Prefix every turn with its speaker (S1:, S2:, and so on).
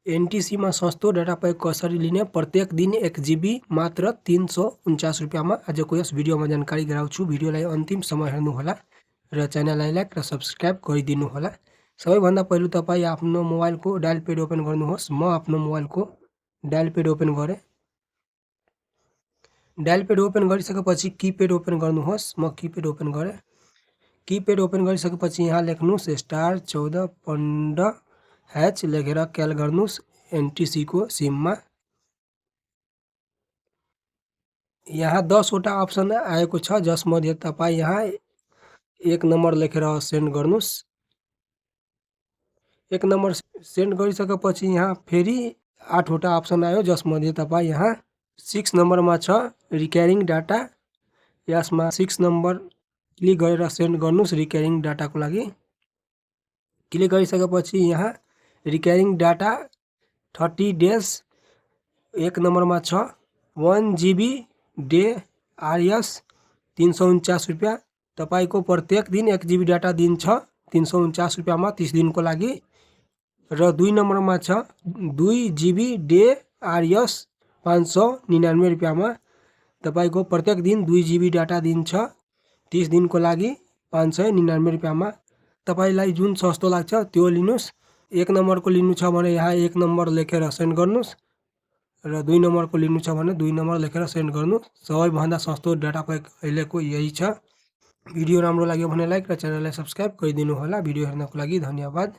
S1: NTC में सस्तो data pack कसरी लिने प्रत्येक दिन 1 GB मात्र 349 रुपैयाँ में आजको यस भिडियोमा जानकारी गराउँछु। भिडियोलाई अन्तिम सम्म हेर्नुहोला र च्यानललाई लाइक र सब्स्क्राइब गरिदिनु होला। सबैभन्दा पहिलो तपाई आफ्नो मोबाइलको डायल पेड ओपन गर्नुहोस्। म आफ्नो मोबाइलको डायल पेड ओपन गरेँ। डायल पेड ओपन गरिसकेपछि कीपैड ओपन गर्नुहोस्। म कीपैड ओपन गरेँ। कीपैड ओपन गरिसकेपछि यहाँ लेख्नुहोस् *1415# लेखेर क्याल गर्नुहोस् एनटीसी को सिममा। यहाँ 10 वटा अप्सन आएको छ जसमध्ये तपाई यहाँ 1 नम्बर लेखेर सेन्ड गर्नुहोस्। 1 नम्बर सेन्ड गरिसकेपछि यहाँ फेरि 8 वटा अप्सन आयो जसमध्ये तपाई यहाँ 6 नम्बरमा छ रिकरिङ डाटा। यसमा 6 नम्बर क्लिक गरेर सेन्ड गर्नुहोस् रिकरिङ डाटाको लागि। क्लिक गरिसकेपछि यहाँ रिकरिङ डाटा 30 डेज 1 नम्बरमा छ 1 GB डे आरएस 349 रुपैयाँ। तपाईको प्रत्येक दिन 1 GB डाटा दिन्छ 349 रुपैयाँमा 30 दिनको लागि। र 2 नम्बरमा छ 2 GB डे आरएस 599 रुपैयाँमा। तपाईको प्रत्येक दिन 2 GB डाटा दिन्छ 30 दिनको लागि 599 रुपैयाँमा। तपाईलाई जुन सस्तो लाग्छ त्यो लिनुस्। 1 नम्बरको लिनु छ भने यहाँ 1 नम्बर लेखेर सेन्ड गर्नुस् र 2 नम्बरको लिनु छ भने 2 नम्बर लेखेर सेन्ड गर्नु। सबैभन्दा सस्तो डाटा पैक अहिलेको यही छ। भिडियो राम्रो लाग्यो भने लाइक र च्यानललाई सब्स्क्राइब गरिदिनु होला। भिडियो हेर्नको लागि धन्यवाद।